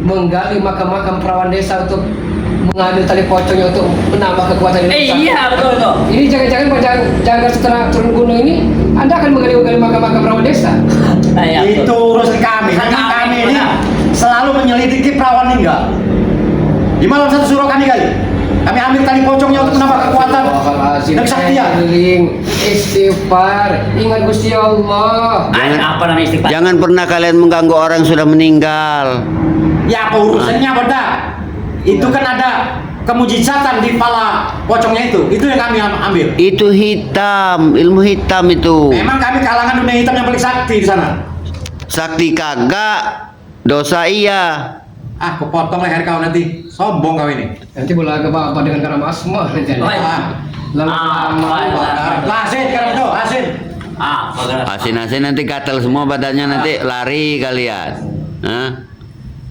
menggali makam-makam perawan desa untuk mengambil tali pocongnya untuk menambah kekuatan desa. Iya betul itu. Ini jangan-jangan Pak Janggar setelah turun gunung ini Anda akan menggali makam-makam perawan desa. Itu urusan kami. Kami ini selalu menyelidiki perawan meninggal. Di malam satu suruh kami gali. Kami ambil tali pocongnya untuk menambah kekuatan dan kesaktian. Istighfar, ingat Gusti Allah. Apa namanya istighfar? Jangan pernah kalian mengganggu orang yang sudah meninggal. Ya apa urusannya Benda? Itu kan ada kemujizatan di kepala pocongnya itu yang kami ambil. Itu hitam, ilmu hitam itu. Memang kami kalangan dunia hitam yang paling sakti di sana. Sakti kagak, dosa iya. Ah, aku potong leher kau nanti. Sombong kau ini. Nanti bola ke bapak dengan karam asma nanti. Asin karena itu, asin. Asin-asin nanti gatal semua badannya, nanti lari kalian. Hah?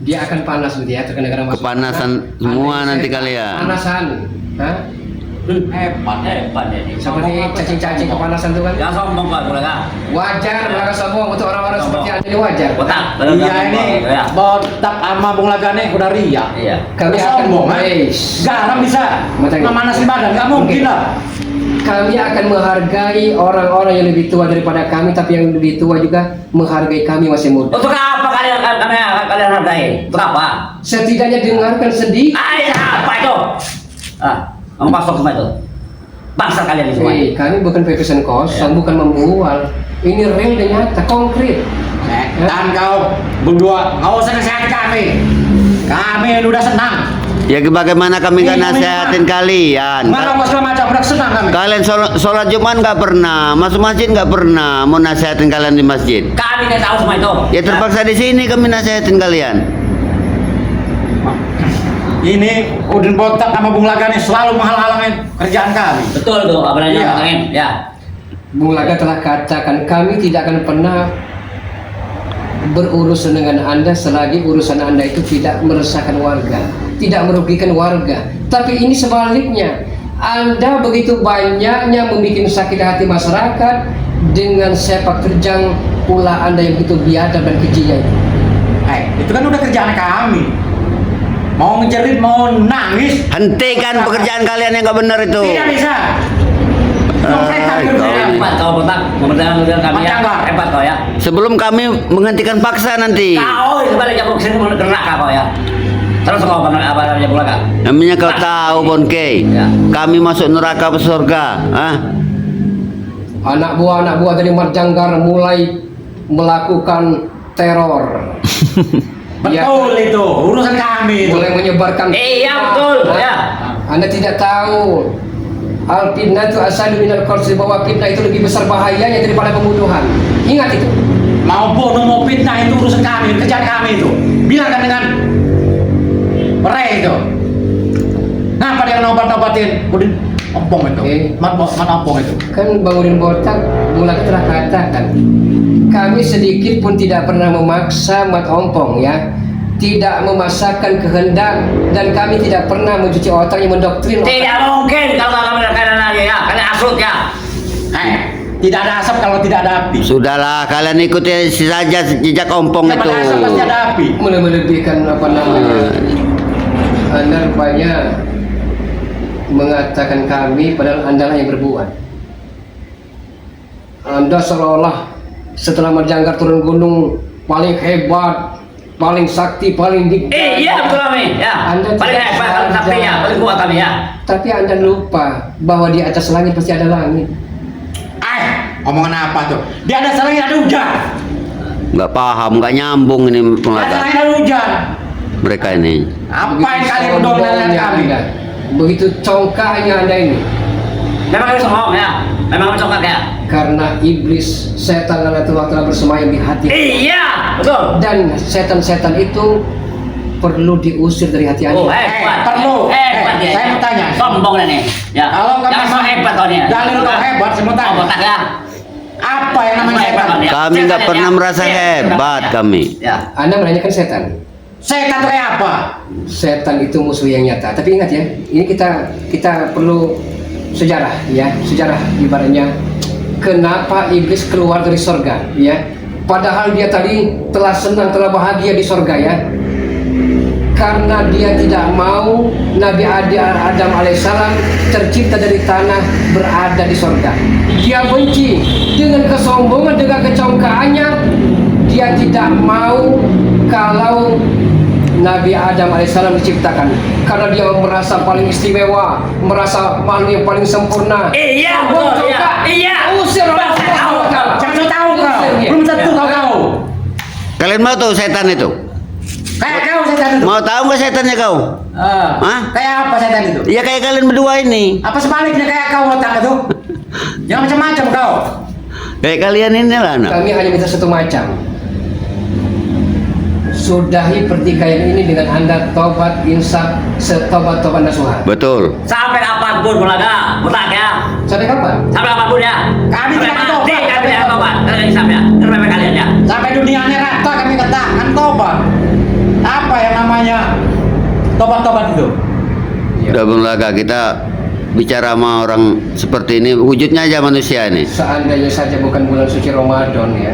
Dia akan panas nanti ya terkena karam asma. Kepanasan semua nanti kalian. Panasan. Hah? Hebat ini. Seperti cacing-cacing kepanasan itu kan. Jangan sombong Pak, Bulaga. Wajar belakang sombong untuk orang-orang seperti Anda ini wajar. Botak. Iya ini botak sama Bung Lagane udah ria. Iya. Kami akan sombong, garam bisa memanasin badan, nggak mungkin lah. Kami akan menghargai orang-orang yang lebih tua daripada kami, tapi yang lebih tua juga menghargai kami masih muda. Untuk apa kalian hargai? Untuk apa? Setidaknya dengarkan sedih. Apa itu? Kamu masuk semua itu. Bangsa kalian ini semua. Kami bukan pepesan kosong, bukan membual. Ini real dan nyata, konkret. Dan kau berdua nggak usah nasihat kami. Kami udah senang. Ya bagaimana kami nggak nasihatin kalian? Mana kau segala macam udah senang kami. Kalian sholat Jumat nggak pernah, masuk masjid nggak pernah, mau nasihatin kalian di masjid. Kami nggak tahu semua itu. Ya terpaksa di sini kami nasihatin kalian. Ini Udin Botak sama Bung Lagane selalu menghalang-halangin kerjaan kami. Betul tuh, apa namanya? Iya. Ya. Bung Laga telah katakan kami tidak akan pernah berurusan dengan Anda selagi urusan Anda itu tidak meresahkan warga, tidak merugikan warga. Tapi ini sebaliknya, Anda begitu banyaknya membuat sakit hati masyarakat dengan sepak terjang pula Anda yang begitu biadab dan kejinya itu. Itu kan udah kerjaan kami. Mau ngejerit, mau nangis. Hentikan pekerjaan kalian yang nggak benar itu. Tidak bisa. Hebat kau Botak, mempertahankan kerjaan kami ya. Hebat kau ya. Sebelum kami menghentikan paksa nanti. Kau sebaliknya mau kesini mau neraka kau ya. Terus kau apa namanya Bulaga? Namanya kau tahu Bonke. Ya. Kami masuk neraka ke surga. Hah? Anak buah dari Marjanggar mulai melakukan teror. Betul itu, urusan kami itu. Mulai menyebarkan. Iya betul ya. Anda tidak tahu. Al-fitnah itu asal minal korsi, bahwa fitnah itu lebih besar bahayanya daripada pembunuhan. Ingat itu. Mau bunuh mau fitnah itu urusan kami, kerjaan kami itu. Bilangkan dengan mereka itu. Ngapa dia nobat-nobatin? Udah ompong itu. Mana ompong itu? Kan Bang Udin Botak mulai telah katakan, kami sedikit pun tidak pernah memaksa mat ompong ya, tidak memasakkan kehendak, dan kami tidak pernah mencuci otak yang mendoktrin. Tidak mungkin kalau kami kalian aja ya, kalian asut ya. Tidak ada asap kalau tidak ada api. Sudahlah, kalian ikuti saja jejak ompong Tidak itu. ada asap pasti ada api. Mulai melebihkan apa namanya. Anda rupanya mengatakan kami padahal Anda lah yang berbuat. Anda seolah-olah setelah Marjanggar turun gunung paling hebat, paling sakti, paling dikdaya. Iya betul kami ya. Anda Paling tidak hebat, paling sakti ya, paling kuat kami ya. Tapi Anda lupa bahwa di atas langit pasti ada langit. Omongan apa tuh? Di atas langit ada hujan. Nggak paham, nggak nyambung ini Di atas pengatahuan langit ada hujan. mereka ini. Apa yang kalian mendominasi kami? Anda. Begitu congkaknya Anda ini. Memang kami sombong ya. Memang kami congkak ya. Karena iblis, setan Allah telah bersemayam di hati. Iya betul. Dan setan-setan itu perlu diusir dari hati Anda. Oh hebat. Perlu. Hebat ya. Saya mau tanya. Sombong nih. Ya. Kalau kami jangan so hebat kau nih. dalil kau hebat, saya mau tanya. Oh Botak ya. Apa yang namanya setan? Kami nggak pernah merasa hebat kami. Ya. Anda menanyakan setan. Setan itu kayak apa? Setan itu musuh yang nyata. Tapi ingat ya, ini kita perlu sejarah ya, sejarah ibaratnya. Kenapa iblis keluar dari surga ya? Padahal dia tadi telah senang, telah bahagia di surga ya. karena dia tidak mau Nabi Adam alaihissalam tercipta dari tanah berada di sorga. Dia benci dengan kesombongan, dengan kecongkaannya. Dia tidak mau kalau Nabi Adam alaihissalam diciptakan, karena dia merasa paling istimewa, merasa makhluk yang paling sempurna. Iya, betul, iya, iya. Usir Allah SWT. Jangan so tahu kau. Usir dia. Belum tentu kau. Kalian mau tahu setan itu? Kayak kau setan itu. Mau tahu nggak setannya kau? Hah? Kayak apa setan itu? Ya kayak kalian berdua ini. Apa sebaliknya kayak kau otak itu? Jangan macam-macam kau. Kayak kalian ini lah, anak. Kami hanya minta satu macam. Sudahi pertikaian ini dengan Anda tobat insaf setobat-tobat nasuha. Betul. Sampai kapanpun Bulaga, mutlak ya. Sampai kapan? Sampai kapanpun ya. Kami tidak akan tobat. Kami tidak akan tobat. Kalian insaf ya. Terima kalian ya. Sampai dunia ini rata kami katakan tobat. Apa yang namanya tobat-tobat itu? Udah Laga, kita bicara sama orang seperti ini, wujudnya aja manusia ini. Seandainya saja bukan bulan suci Ramadan ya,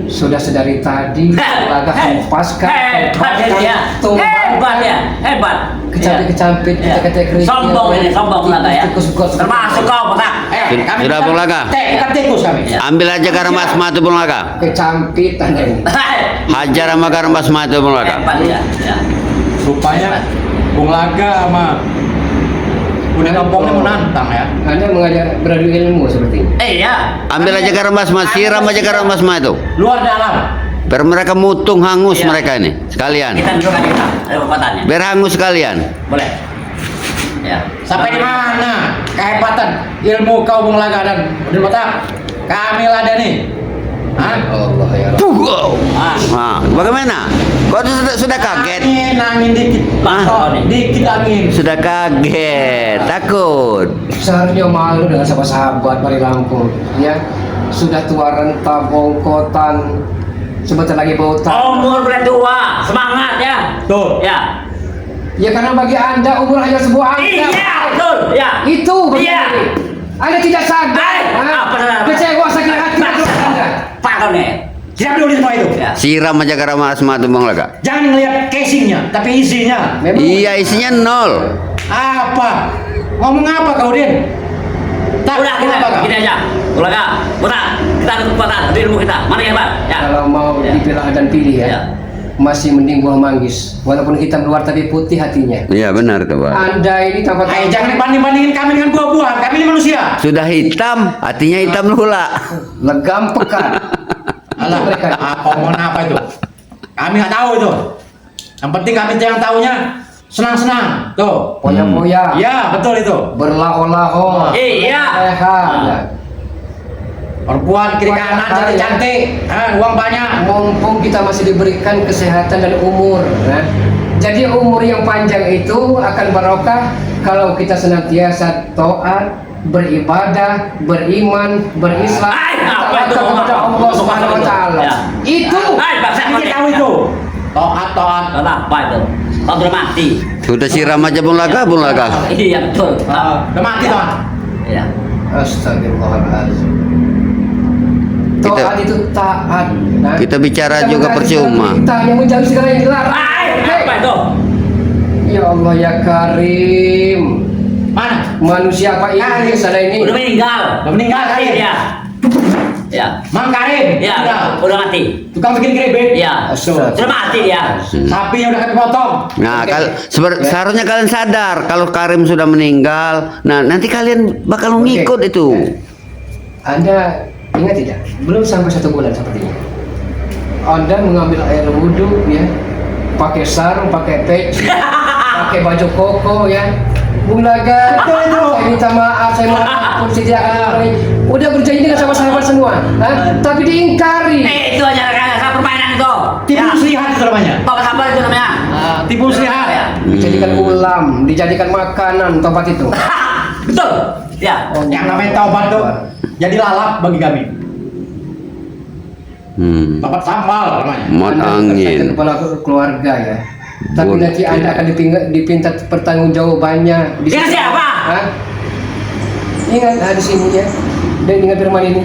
sudah sedari tadi Laga hempaskan, Hebat ya. Hebat ya. Hebat. kecampit-kecampit, kita kerik. Sombong ini, sombong Bulaga ya. Tikus-tikus. Termasuk kau mutlak. Kami Sudah, Bung Laga. Bukan tikus kami. Ya. Ambil aja garam basma itu Bung Laga. Kecampit Anda ini. Hajar sama garam basma itu Bung Laga. Hebat ya. Ya. Rupanya Bung Laga sama Udah kampungnya mau nantang ya. Anda mengajak beradu ilmu seperti ini. Iya. Ambil aja garam basma, siram aja garam basma itu. Luar dalam. Biar mereka mutung hangus Iya. mereka ini sekalian. Kita dulu kan kita. Ada kekuatannya. Biar hangus sekalian. Boleh. Ya. Sampai di mana kehebatan ilmu kau Bung Laga dan Udin Batak? Kami ladeni. Hah? Allah ya Rabb. Nah, bagaimana? Kau tuh sudah kaget? Angin dikit. Hah? Dikit angin. Sudah kaget, takut. Seharusnya malu dengan sahabat-sahabat mari Lampung ya. Sudah tua renta bongkotan, sebentar lagi bautan. Umur berdua, semangat ya. Tuh. Ya. Ya karena bagi Anda umur hanya sebuah angka. Iya, betul. Ya. Itu bagi Iya. Anda tidak sadar. Apa saudara? Kecewa sakit hati Anda. Pak kau nih. Tidak peduli semua itu. Ya. Siram aja garam basma itu Bung Laga. Jangan ngelihat casingnya, tapi isinya. Memang Iya, isinya 0. Apa? Ngomong apa kau Din? Tak, Udah kita apa kau? gini aja. Bulaga, udah kita ada kekuatan di ilmu kita. Mana yang Pak? Ya. kalau mau Ya. dipilah dan pilih ya, Ya. masih mending buah manggis. Walaupun hitam luar tapi putih hatinya. Iya benar tuh Pak. Anda ini tanpa Ayo jangan dibanding-bandingin kami dengan buah-buahan. Kami ini manusia. Sudah hitam, hatinya hitam pula. legam pekat. Alah, Mereka. apa omongan apa itu? Kami nggak tahu itu. Yang penting kami yang tahunya senang-senang. Tuh. Poya-poya. Iya, betul itu. Berlaho-laho. Iya. Sehat. Perempuan kiri kanan cantik-cantik, uang banyak. Mumpung kita masih diberikan kesehatan dan umur nah. Jadi umur yang panjang itu akan barokah kalau kita senantiasa taat, beribadah, beriman, berislam, Apa itu? kepada Allah Subhanahu wa taala. Ya. Itu Bangsa Kami tahu itu. Toat. Apa itu? Kau sudah mati. Sudah siram aja Bung Laga, Bung Laga. Iya betul. Udah mati toat. Iya. astagfirullahaladzim. Taat itu taat. Nah, Kita bicara juga mengaji percuma. segala Kita yang menjauhi segala yang dilarang. Apa itu? Ya Allah ya Karim. Mana? Manusia apa ini? Sana ini. Udah meninggal. Udah meninggal Karim. Ya. Ya. Mang Karim. Ya. Udah mati. Tukang bikin keripik. Ya. Astaga. Sudah mati dia. Sapinya udah kami potong. Nah, Oke. seharusnya kalian sadar kalau Karim sudah meninggal. Nah, nanti kalian bakal Oke. ngikut itu. Anda ingat tidak? Belum sampai 1 bulan sepertinya. Anda mengambil air wudhu ya, pakai sarung, pakai peci, pakai baju koko ya. Bung Laga, saya minta maaf, saya mohon ampun, saya tidak akan mengulangi. Udah berjanji dengan sahabat-sahabat semua, tapi diingkari. Itu aja kan permainan itu. Tipu muslihat itu namanya. Bapak sabar itu namanya. Tipu muslihat. Ya. Dijadikan ulam, dijadikan makanan tobat itu. Betul. Ya. Yang namanya taubat tuh jadi lalap bagi kami. Bapak sambal namanya. Mot Anda angin. menyelesaikan kepala keluarga ya. Tapi Boleh. nanti Anda akan dipinta pertanggungjawabannya di Dengan sini. siapa? Hah? Ingat di sini ya. Dan ingat firman ini.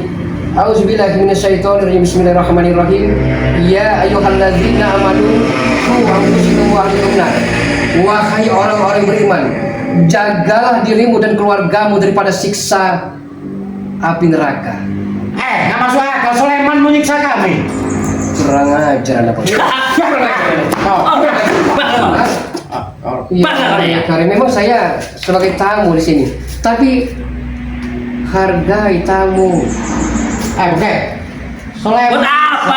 A'udzubillahi minasyaitonirrajim. Bismillahirrahmanirrahim. Ya ayyuhalladzina amanu qu anfusakum wa ahlikum nar. Wahai orang-orang yang beriman, jagalah dirimu dan keluargamu daripada siksa api neraka. Nggak masuk akal, Sulaiman menyiksa kami. Kurang ajar Anda, Pak. Iya, Karim, memang saya sebagai tamu di sini, tapi hargai tamu. Oke. Buat Sulaiman. apa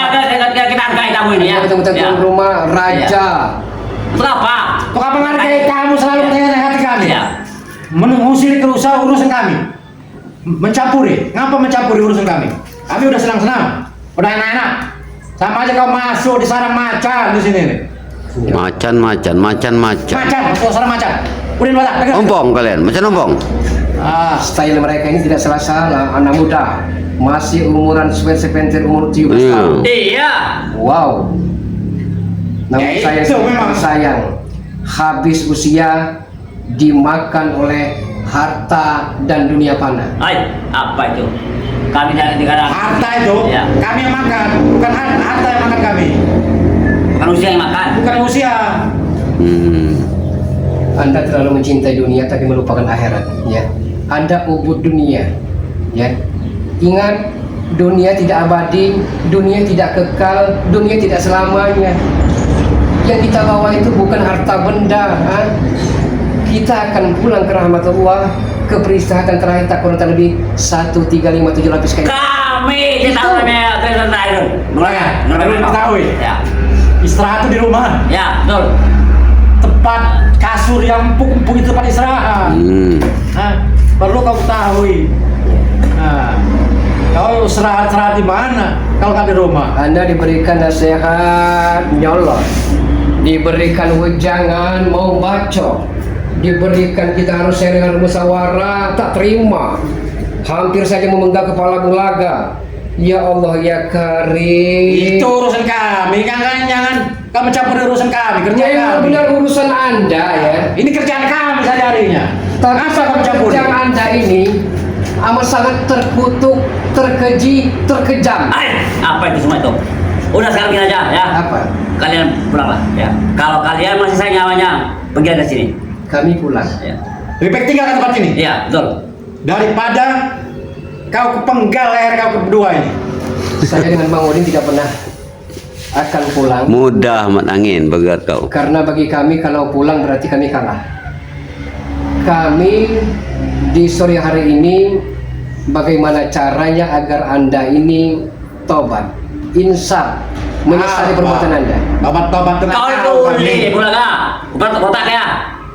kita hargai tamu ini ya? Betul-betul Ya. tuan rumah raja. Untuk apa? Untuk apa menghargai tamu selalu bertanya hati kami? Ya. Mengusir urusan kami. Mencampuri. Ngapa mencampuri urusan kami? Kami udah senang-senang, udah enak-enak. Sama aja kau masuk di sarang macan di sini nih. Macan. Macan, masuk sarang macan. Udah batak, tegas. Ompong kalian, macan ompong. Style mereka ini tidak salah-salah, anak muda, masih umuran sepentir umur 17 tahun. Iya. Wow. Namun Ya, saya itu memang. sayang, habis usia dimakan oleh harta dan dunia fana. Hai, apa itu? Kami jangan dikatakan Harta itu, Ya. kami yang makan, bukan harta yang makan kami. bukan usia yang makan. Bukan usia. Anda terlalu mencintai dunia tapi melupakan akhirat, ya. Anda ubud dunia, ya. Ingat, dunia tidak abadi, dunia tidak kekal, dunia tidak selamanya. Yang kita bawa itu bukan harta benda, ha? Kita akan pulang ke rahmat Allah, ke peristirahatan terakhir tak kurang lebih 1357 lapis kain. Kami di tahunnya Kristen terakhir. Baru diketahui. Ya. Istirahat itu di rumah. Ya, betul. Tempat kasur yang empuk-empuk itu tempat istirahat. Nah, perlu kau ketahui. Nah, kau istirahat di mana kalau nggak di rumah? Anda diberikan nasihat nyolot, diberikan wejangan mau bacot, diberikan kita harus sharing musyawarah tak terima, hampir saja memegang kepala bulaga. Ya Allah ya Karim. Itu urusan kami, jangan kau mencampur urusan kami, kerjaan Memang kami. benar urusan Anda ya. Ini kerjaan kami sehari-harinya. Tapi Apa kau mencampur? kerjaan Anda ini amat sangat terkutuk, terkeji, terkejam. Hai, apa itu semua itu? Udah sekarang gini aja ya. Apa? Kalian pulanglah ya. Kalau kalian masih sayang nyawanya, pergi dari sini. Kami pulang. Ya. Lebih baik tinggalkan tempat ini Iya, betul. daripada kau kepenggal leher kau berdua ini. Saya dengan Bang Udin tidak pernah akan pulang. Mudah mat angin begat kau. Karena bagi kami kalau pulang berarti kami kalah. Kami di sore hari ini bagaimana caranya agar Anda ini tobat, insaf, menyesali perbuatan Anda. Tobat dengan Kau itu kami. ini bulaga, bukan kotak ya.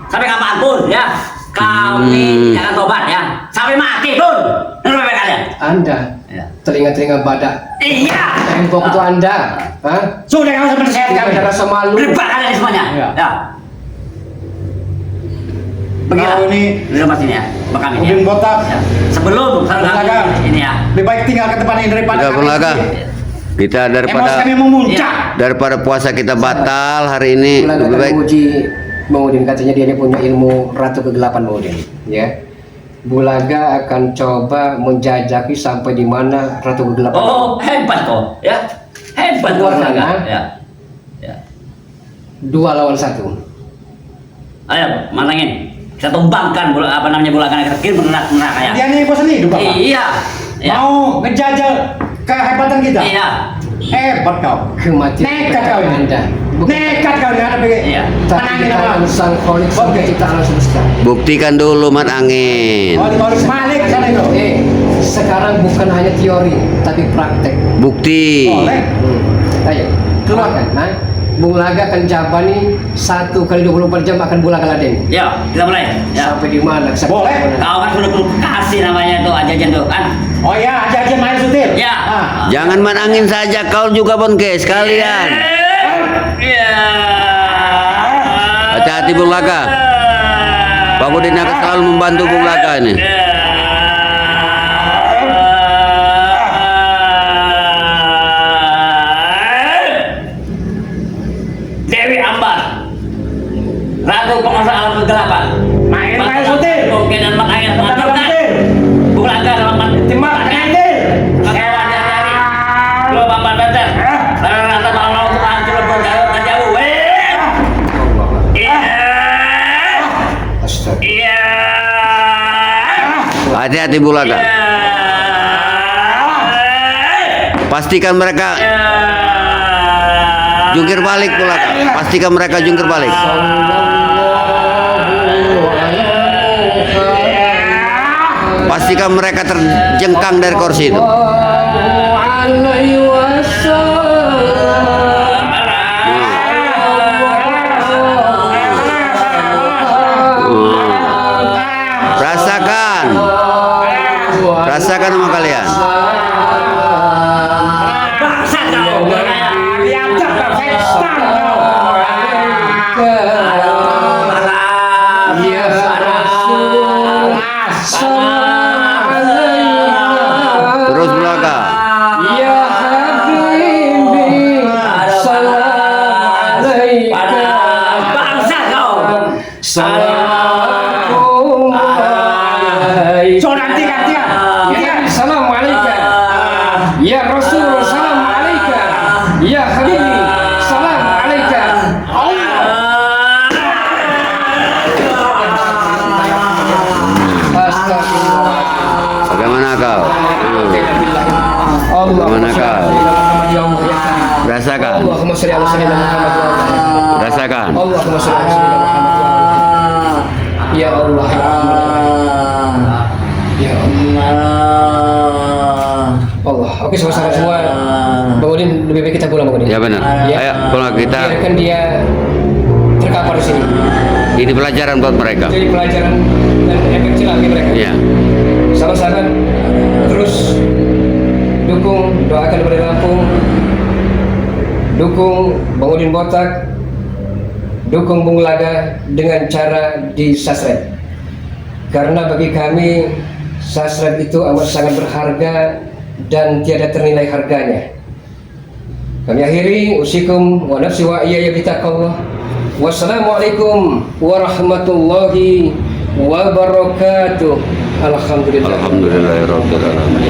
Sampai kapanpun ya. Kami jangan tobat ya. Sampai mati pun. Menurut kalian? Anda Ya. telinga-telinga badak, Iya. tembok itu Anda, hah? Sudah kau seperti saya Tidak kami. ada rasa malu. Berdebat kalian semuanya. Iya. Ya. Pergilah. Kau ini di tempat sini ya. Bakal ini. Udin Ya. botak. Ya. Sebelum Bulaga. ini ya. Lebih baik tinggalkan tempat ini daripada Udah kami Bulaga. sendiri. Kita Emosi daripada kami memuncak. daripada puasa kita batal hari ini Bulaga lebih akan baik. menguji Bang Udin, katanya dia ini punya ilmu ratu kegelapan Bang Udin, ya. Bulaga akan coba menjajaki sampai di mana ratu kegelapan. Oh, hebat kok. Ya. Hebat kok. Bulaga. Bulaga. Ya. Ya. 2 lawan 1. Ayo, mantengin. Kita tumbangkan apa namanya bulaga kecil menerak ya. Dia ini bosan hidup, Bapak. Iya. Ya. Mau ngejajal kehebatan kita. Iya. Hebat kau. Kematian Nekat kau ini. Anda. Bukan Nekat kau ini ada begini. Iya. tapi Menangin kita apa? akan sang kholik Oke. sampai kita alam semesta. Buktikan dulu mat angin. Kalau Malik sana itu. Sekarang bukan hanya teori, tapi praktek. Bukti. Boleh. Ayo, keluarkan. Nah, Bulaga akan jabani 1 kali 24 jam akan Bulaga laden. Ya, kita mulai. Ya. Sampai di mana? Boleh. Kau kan sudah kasih namanya tuh ajajan tuh kan. Oh ya, aja main sutil. Ya. Ah. Jangan mat angin saja, kau juga bongke sekalian. Iya. Hati-hati Bung Laga. Pak Udin akan selalu membantu Bung Laga ini. Dewi Ambar, Ratu Penguasa Alam Kegelapan. Main sutil. Oke dan makanya Tentang mengatakan sutil. Bulaga dalam Timbang sutil. Sewa dia Hati-hati Bulaga. Pastikan mereka jungkir balik Bulaga. Pastikan mereka jungkir balik. Pastikan mereka terjengkang dari kursi itu. Rasakan, rasakan sama kalian. Bangsat kau. Ya Rasul, salam alaika. Terus Bulaga. Ya Habibi, salam alaika. Bangsat kau. Salam alaika. So nanti gantian. Ya salam alaika. Ya Rasul, salam alaika. Ya Habibi, salam alaika. Astagfirullah. Bagaimana kau? Bagaimana kau? Rasakan, Allahumma sholli ala sayyidina Muhammad wa ala alihi. rasakan. Allahumma sholli ala sayyidina Muhammad wa ala alihi. Ya Allah, ya Allah. Ya Allah. Oke, sama-sama semua. Bang Udin, lebih baik kita pulang, Bang Udin. Ya benar. Ya. Ayo pulang kita. Biarkan dia terkapar di sini. Ini pelajaran buat mereka. Jadi pelajaran dan efek jelas bagi mereka. Ya. Sama-sama terus dukung, doakan kepada Lampung, dukung Bang Udin Botak, dukung Bung Laga dengan cara di Sasret. Karena bagi kami Sasret itu amat sangat berharga dan tiada ternilai harganya. Kami akhiri usikum wa nafsi wa iyaya bitaqwallah. Wassalamualaikum warahmatullahi wabarakatuh. Alhamdulillah. Alhamdulillahirabbil alamin.